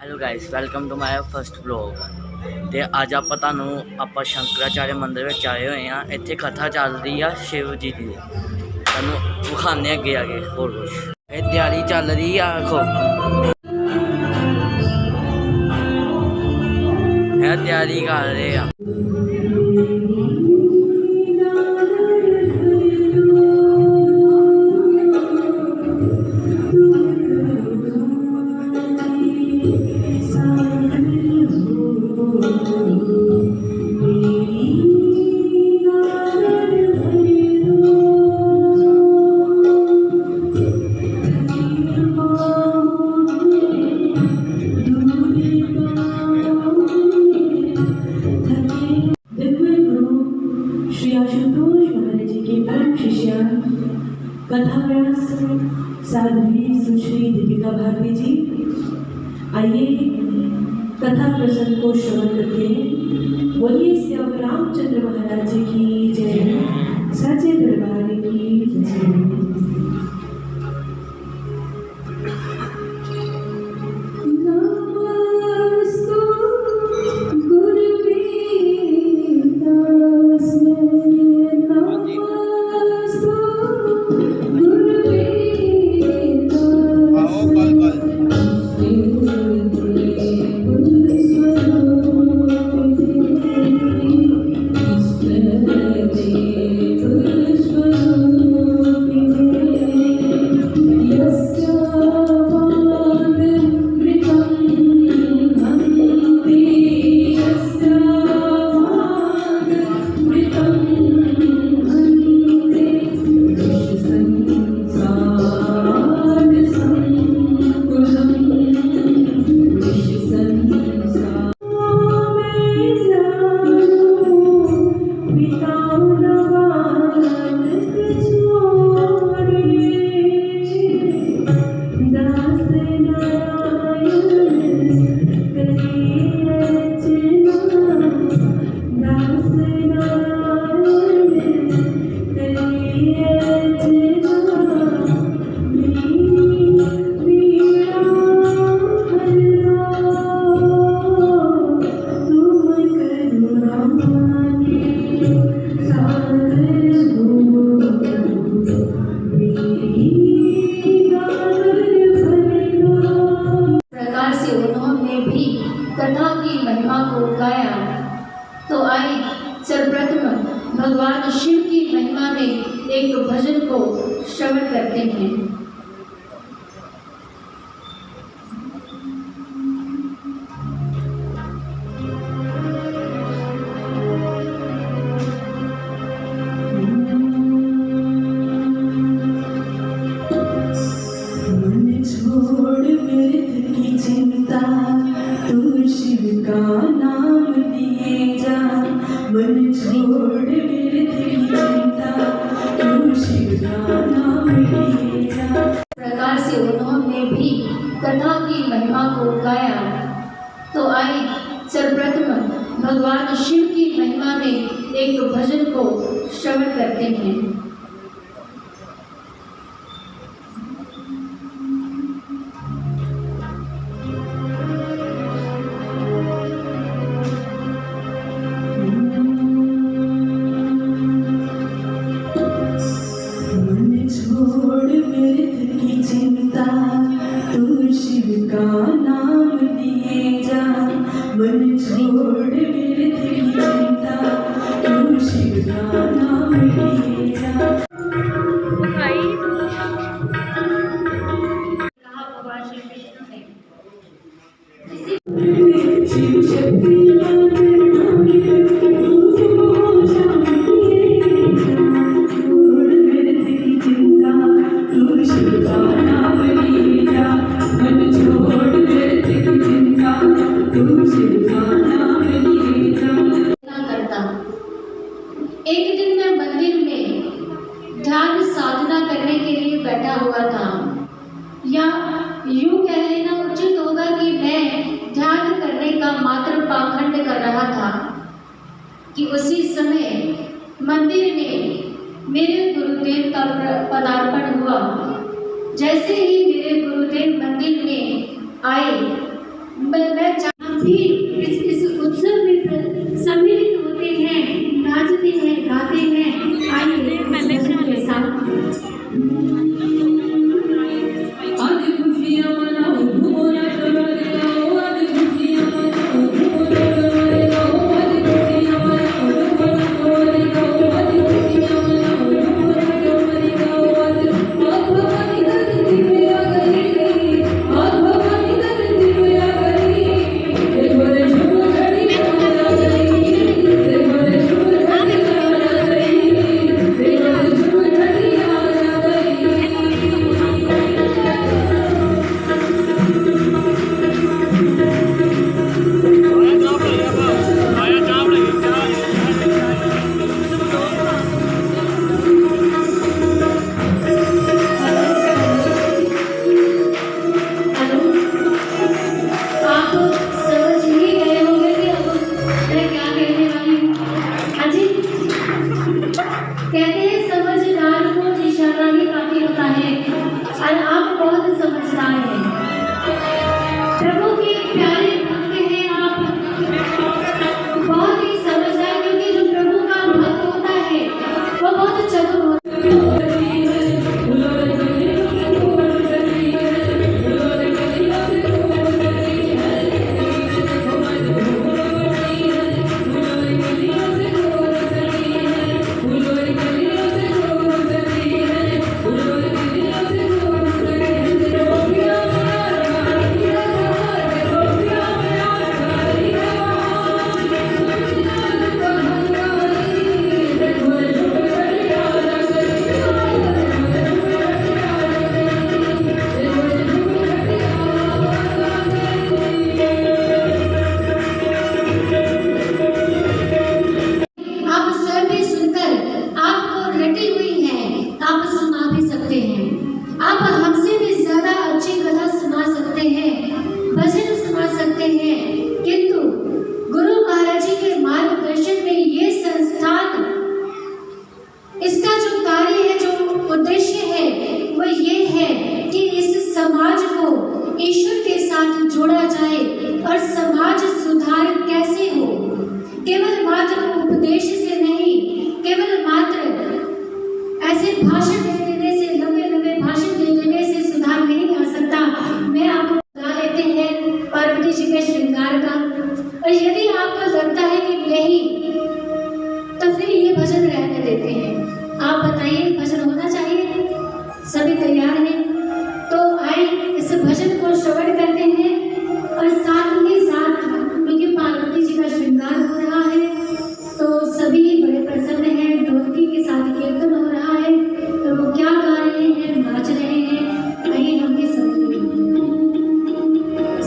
Hello guys, welcome to my first vlog. ਤੇ ਅੱਜ ਆਪਾਂ ਸ਼ੰਕਰਾਚਾਰਿਆ ਮੰਦਿਰ ਵਿੱਚ ਆਏ ਹੋਏ ਆ। ਇੱਥੇ ਕਥਾ ਚੱਲ ਰਹੀ ਆ ਸ਼ਿਵ ਜੀ ਦੀ। ਤੁਹਾਨੂੰ ਵਿਖਾਉਂਦੇ ਅੱਗੇ ਆ ਕੇ ਹੋਰ ਕੁਛ। ਇਹ ਤਿਆਰੀ ਚੱਲ ਰਹੀ ਆ, ਦੇਖੋ ਇਹ ਤਿਆਰੀ ਕਰ ਰਹੇ ਆ। कथा व्यास साध्वी सुश्री दीपिका भारती जी, आइए कथा प्रसंग को श्रवण करते हैं। बोलिए श्री रामचंद्र महाराज जी की जय, सच्चे दरबार की जय। कथा की महिमा को गाया। तो आइए सर्वप्रथम भगवान शिव की महिमा में एक भजन को श्रवण करते हैं। शिव का नाम लिए जा, मन छोड़ व्यर्थ की चिंता, तू शिव का नाम लिए जा। प्रकार से उन्होंने भी कथा की महिमा को गाया। तो आइए सर्वप्रथम भगवान शिव की महिमा में एक भजन को श्रवण करते हैं। तू शिव का नाम लिए जा, मन छोड़ व्यर्थ की चिंता, तू शिव का नाम लिए जा। शिव शक्ति एक दिन मैं मंदिर में ध्यान साधना करने के लिए बैठा हुआ था, या यूं कह लेना उचित होगा कि मैं ध्यान करने का मात्र पाखंड कर रहा था कि उसी समय मंदिर में मेरे गुरुदेव का पदार्पण हुआ। जैसे ही मेरे गुरुदेव मंदिर में आए, मैं भी इस उत्सव में सम्मिलित होते हैं, नाचते हैं, गाते हैं। आइए इस भजन के साथ आज खुशियाँ मनाओ, झूमो नाचो गाते गाओ, आज खुशियाँ मनाओ, झूमो नाचो गाते गाओ, आज खुशियाँ मनाओ, झूमो नाचो गाते गाओ, आज खुशियाँ मनाओ, झूमो नाचो गाते गाओ। आज भवानी धरती पे आ गई, आज भवानी धरती पे आ गई, देखो रे शुभ घड़ी आ गई, देखो रे शुभ घड़ी आ गई, देखो रे शुभ घड़ी आ गई। हेलो, आप समझ ही गए होंगे कि अब मैं क्या कहने वाली हूँ। हाँ जी, कहते हैं समझदार को इशारा ही काफी होता है और आप बहुत समझदार हैं। प्रभु के प्यारे भक्त हैं आप, बहुत ही समझदार, क्योंकि जो प्रभु का भक्त होता है वो बहुत चतुर होता है। आप स्वयं भी सुनकर आपको रटी हुई है, आप सुना भी सकते हैं। आप हमसे भी ज्यादा अच्छी कथा सुना सकते हैं, भजन सुना सकते हैं, किंतु गुरु महाराज जी के मार्गदर्शन में ये संस्थान, इसका जो कार्य है, जो उद्देश्य है, वो ये है कि इस समाज को ईश्वर के साथ जोड़ा जाए और समाज सुधार कैसे हो। केवल मात्र उपदेश से नहीं, केवल मात्र ऐसे भाषण दे देने से, लंबे लंबे भाषण दे देने से सुधार नहीं आ सकता। मैं आपको बता देते हैं पार्वती जी के श्रृंगार का, और यदि आपको लगता है कि नहीं, तो फिर ये भजन रहने देते हैं। आप बताइए, भजन होना चाहिए? सभी तैयार हैं? तो आए इस भजन को श्रवण करते हैं, और साथ ही साथ क्योंकि पार्वती जी का श्रृंगार हो रहा है तो सभी बड़े प्रसन्न हैं, ढोलकी के साथ कीर्तन हो रहा है, तो वो क्या गा रहे हैं, नाच रहे हैं, आइए हम भी समझें।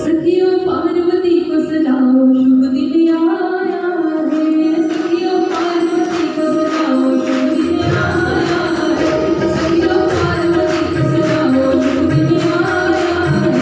सखियों पार्वती को सजाओ, शुभ दिन आया है, सखियों पार्वती को सजाओ, शुभ दिन आया है, सखियों पार्वती को सजाओ, शुभ दिन आया है,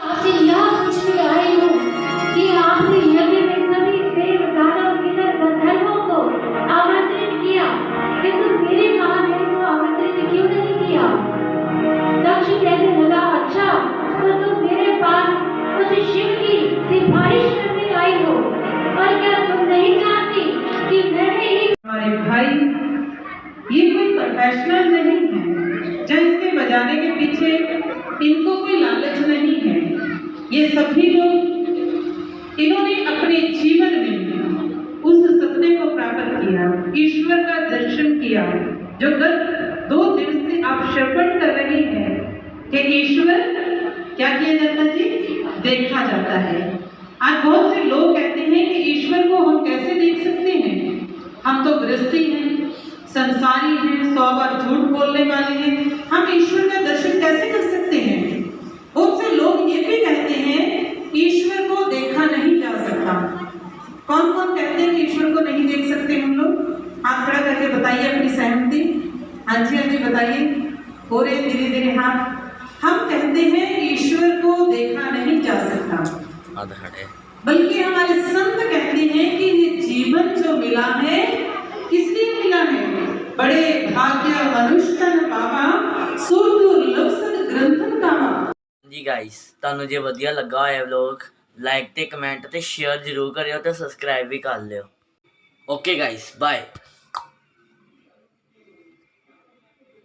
आपसे यह पूछने आई हूँ कि आपने यज्ञ में सभी देव दानव किन्नर गंधर्वों को आमंत्रित किया, किंतु मेरे महादेव को आमंत्रित क्यों नहीं किया? दक्ष कहने लगा, अच्छा तो तुम मेरे पास उस शिव की सिफारिश करने आई हो, और क्या तुम नहीं जानती कि मैंने ही हमारे भाई ये कोई प्रोफेशनल नहीं है, जो इसके बजाने के पीछे इनको कोई लालच नहीं है। ये सभी लोग, इन्होंने अपने जीवन में उस सत्य को प्राप्त किया, ईश्वर का दर्शन किया, जो गत 2 दिन से आप श्रवण कर रहे हैं कि ईश्वर क्या किया जाता है जी? देखा जाता है। आज बहुत से लोग कहते हैं कि ईश्वर को हम कैसे देख सकते हैं, हम तो गृहस्थी हैं, संसारी हैं, 100 बार झूठ बोलने वाले हैं, हम ईश्वर का दर्शन कैसे कर सकते हैं? बहुत से लोग ये भी कहते हैं ईश्वर को देखा नहीं जा सकता। कौन कौन कहते हैं कि ईश्वर को नहीं देख सकते हम लोग? हाथ खड़ा करके बताइए अपनी सहमति। हाँ जी बताइए, हो रहे धीरे धीरे हाथ। हम कहते हैं ईश्वर ईश्वर को देखा नहीं जा सकता, आधा खड़े बल्कि हमारे संत कहते हैं कि ये जीवन जो मिला है किस लिए मिला है? बड़े भाग्य मनुष्य तन पावा, सो दुर्लभ सद ग्रंथन गावा। जी गाइस, ਤੁਹਾਨੂੰ ਜੇ ਵਧੀਆ ਲੱਗਾ ਹੋਇਆ ਵਲੌਗ ਲਾਈਕ ਤੇ ਕਮੈਂਟ ਤੇ ਸ਼ੇਅਰ ਜ਼ਰੂਰ ਕਰਿਓ ਤੇ ਸਬਸਕ੍ਰਾਈਬ ਵੀ ਕਰ ਲਿਓ। Okay guys, bye.